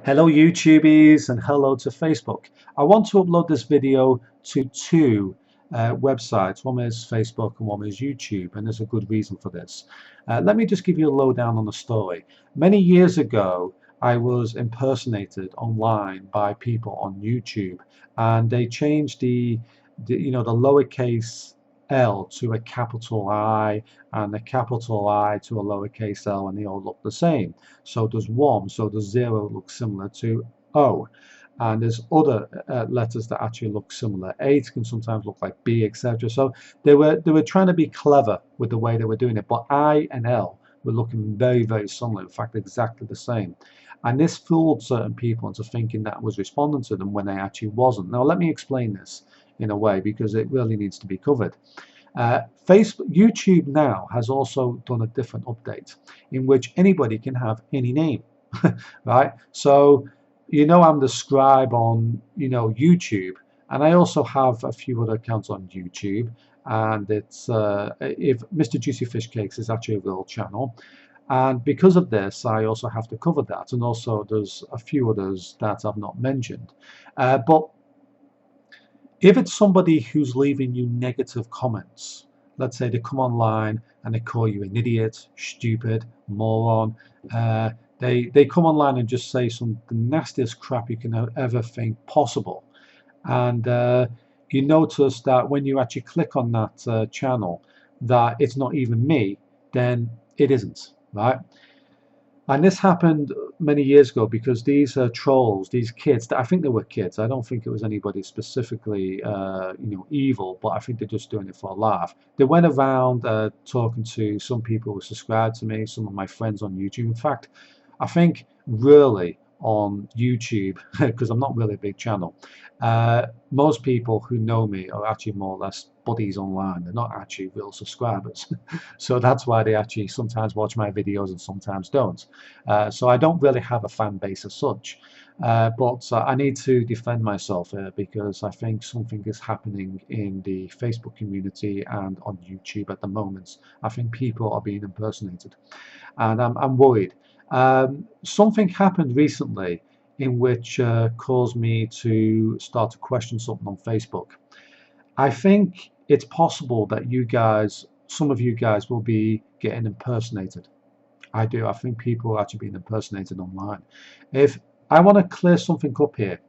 Hello YouTubies and hello to Facebook. I want to upload this video to two websites. One is Facebook and one is YouTube, and there's a good reason for this. Let me just give you a lowdown on the story. Many years ago, I was impersonated online by people on YouTube, and they changed the lowercase L to a capital I and the capital I to a lowercase l, and they all look the same. So does 1, so does 0 look similar to O. And there's other letters that actually look similar. 8 can sometimes look like B, etc. So they were trying to be clever with the way they were doing it, but I and L were looking very similar, in fact exactly the same. And this fooled certain people into thinking that was responding to them when they actually wasn't. Now let me explain this in a way because it really needs to be covered. Facebook, YouTube now has also done a different update in which anybody can have any name, right? So, I'm the scribe on, YouTube, and I also have a few other accounts on YouTube. And it's if Mr. Juicy Fish Cakes is actually a real channel, and because of this, I also have to cover that. And also, there's a few others that I've not mentioned, but if it's somebody who's leaving you negative comments, let's say they come online and they call you an idiot, stupid, moron, they come online and just say some the nastiest crap you can ever think possible. And you notice that when you actually click on that channel, that it's not even me, then it isn't, right? And this happened many years ago because these trolls, these kids, I think they were kids. I don't think it was anybody specifically, evil, but I think they're just doing it for a laugh. They went around talking to some people who subscribed to me, some of my friends on YouTube. In fact, I think really on YouTube, because I'm not really a big channel, most people who know me are actually more or less buddies online. They're not actually real subscribers. So that's why they actually sometimes watch my videos and sometimes don't. So I don't really have a fan base as such. But I need to defend myself because I think something is happening in the Facebook community and on YouTube at the moment. I think people are being impersonated, and I'm worried. Something happened recently in which caused me to start to question something on Facebook. I think it's possible that some of you guys will be getting impersonated. I do. I think people are actually being impersonated online. If I want to clear something up here,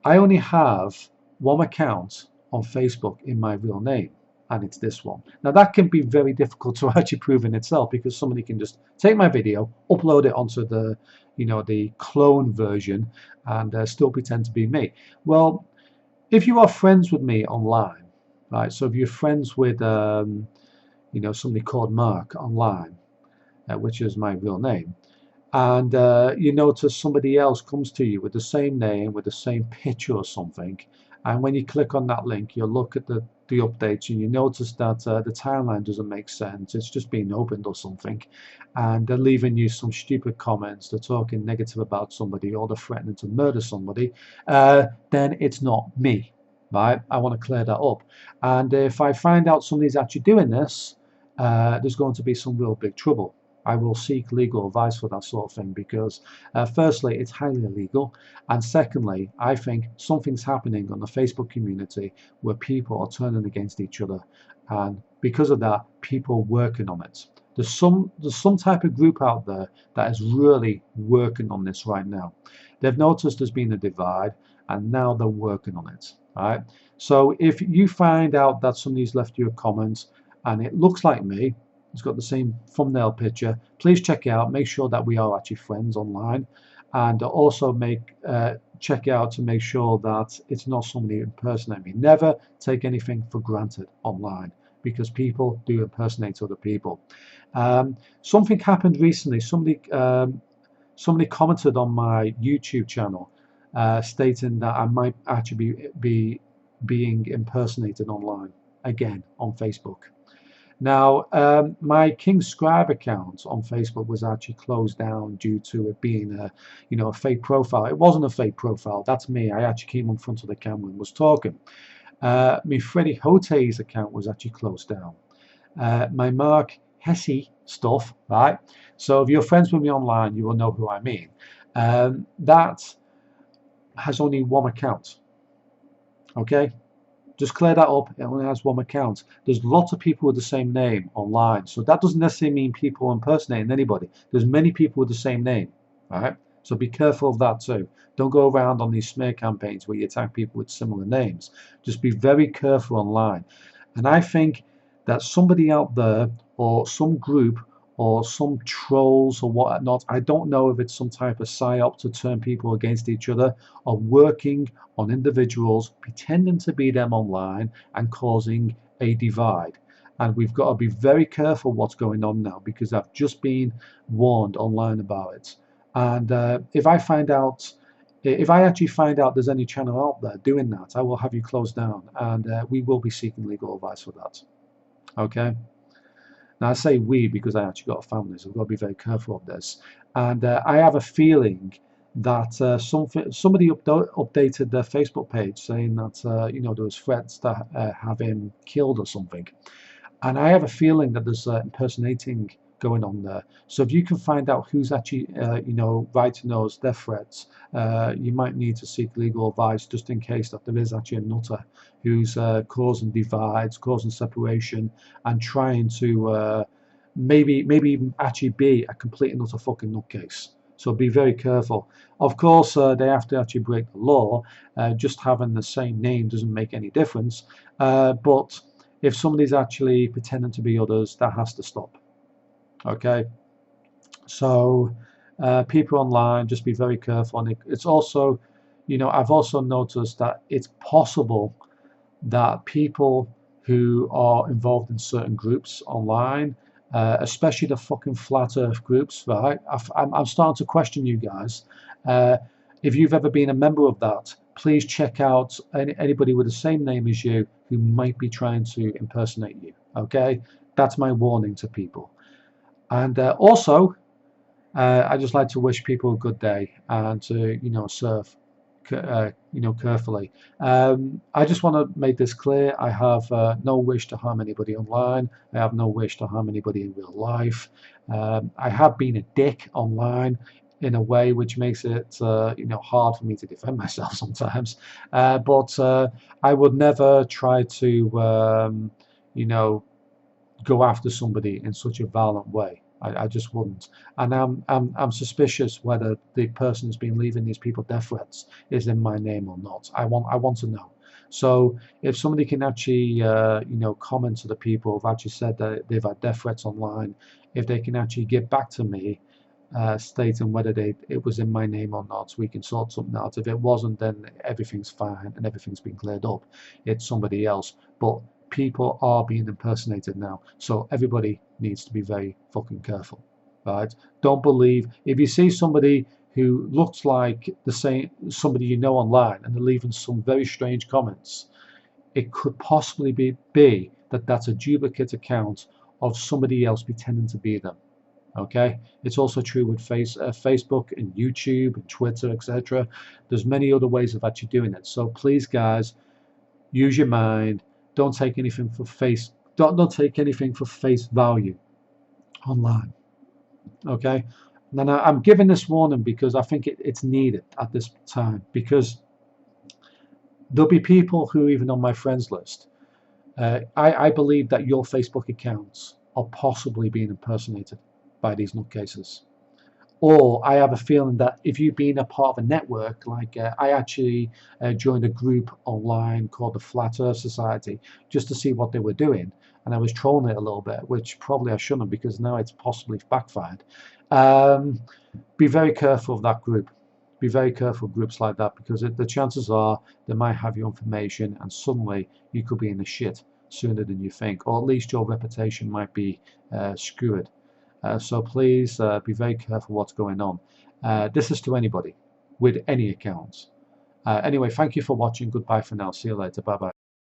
I only have one account on Facebook in my real name, and it's this one. Now that can be very difficult to actually prove in itself because somebody can just take my video, upload it onto the clone version, and still pretend to be me. Well, if you are friends with me online, right? So if you're friends with somebody called Mark online, which is my real name, and you notice somebody else comes to you with the same name, with the same picture or something, and when you click on that link, you look at the updates and you notice that the timeline doesn't make sense. It's just being opened or something, and they're leaving you some stupid comments. They're talking negative about somebody or they're threatening to murder somebody. Then it's not me, right? I want to clear that up. And if I find out somebody's actually doing this, there's going to be some real big trouble. I will seek legal advice for that sort of thing because, firstly, it's highly illegal, and secondly, I think something's happening on the Facebook community where people are turning against each other, and because of that, people are working on it. There's some type of group out there that is really working on this right now. They've noticed there's been a divide, and now they're working on it. Right. So if you find out that somebody's left you a comment and it looks like me, it's got the same thumbnail picture, please check it out. Make sure that we are actually friends online, and also check out to make sure that it's not somebody impersonating me. Never take anything for granted online because people do impersonate other people. Something happened recently. Somebody commented on my YouTube channel stating that I might actually be being impersonated online again on Facebook. Now, my King Scribe account on Facebook was actually closed down due to it being a fake profile. It wasn't a fake profile. That's me. I actually came in front of the camera and was talking. My Freddie Hote's account was actually closed down. My Mark Hesse stuff, right? So if you're friends with me online, you will know who I mean. that has only one account. Okay, just clear that up. It only has one account. There's lots of people with the same name online, so that doesn't necessarily mean people impersonating anybody. There's many people with the same name. All right, so be careful of that too. Don't go around on these smear campaigns where you attack people with similar names. Just be very careful online. And I think that somebody out there, or some group, or some trolls or whatnot, I don't know if it's some type of psyop to turn people against each other, are working on individuals pretending to be them online and causing a divide. And we've got to be very careful what's going on now, because I've just been warned online about it. And if I actually find out there's any channel out there doing that, I will have you closed down, and we will be seeking legal advice for that. Okay. Now I say we because I actually got a family, so I've got to be very careful of this. And I have a feeling that somebody updated their Facebook page saying that there was threats to have him killed or something. And I have a feeling that there's impersonating going on there. So if you can find out who's actually, writing those death threats, you might need to seek legal advice just in case that there is actually a nutter who's causing divides, causing separation, and trying to maybe even actually be a complete and utter fucking nutcase. So be very careful. Of course, they have to actually break the law. Just having the same name doesn't make any difference. But if somebody's actually pretending to be others, that has to stop. Okay, so people online, just be very careful. And it's also, I've also noticed that it's possible that people who are involved in certain groups online, especially the fucking flat earth groups, right? I'm starting to question you guys. If you've ever been a member of that, please check out anybody with the same name as you who might be trying to impersonate you. Okay, that's my warning to people. And also, I just like to wish people a good day and to serve carefully. I just want to make this clear. I have no wish to harm anybody online. I have no wish to harm anybody in real life. I have been a dick online in a way which makes it hard for me to defend myself sometimes. But I would never try to go after somebody in such a violent way. I just wouldn't. And I'm suspicious whether the person who's been leaving these people death threats is in my name or not. I want to know. So if somebody can actually comment to the people who've actually said that they've had death threats online, if they can actually get back to me, stating whether it was in my name or not, so we can sort something out. If it wasn't, then everything's fine and everything's been cleared up. It's somebody else. But people are being impersonated now, so everybody needs to be very fucking careful, right? Don't believe if you see somebody who looks like the same somebody online and they're leaving some very strange comments, it could possibly be that that's a duplicate account of somebody else pretending to be them. Okay, it's also true with Facebook and YouTube and Twitter, etc. There's many other ways of actually doing it. So please, guys, use your mind. Don't take anything for don't take anything for face value online. Okay, and I'm giving this warning because I think it's needed at this time, because there'll be people who, even on my friends list, I believe that your Facebook accounts are possibly being impersonated by these nutcases. Or I have a feeling that if you've been a part of a network, like I actually joined a group online called the Flat Earth Society just to see what they were doing. And I was trolling it a little bit, which probably I shouldn't, because now it's possibly backfired. Be very careful of that group. Be very careful of groups like that, because the chances are they might have your information and suddenly you could be in the shit sooner than you think, or at least your reputation might be screwed. So please be very careful what's going on. This is to anybody with any accounts. Anyway, thank you for watching. Goodbye for now. See you later. Bye bye.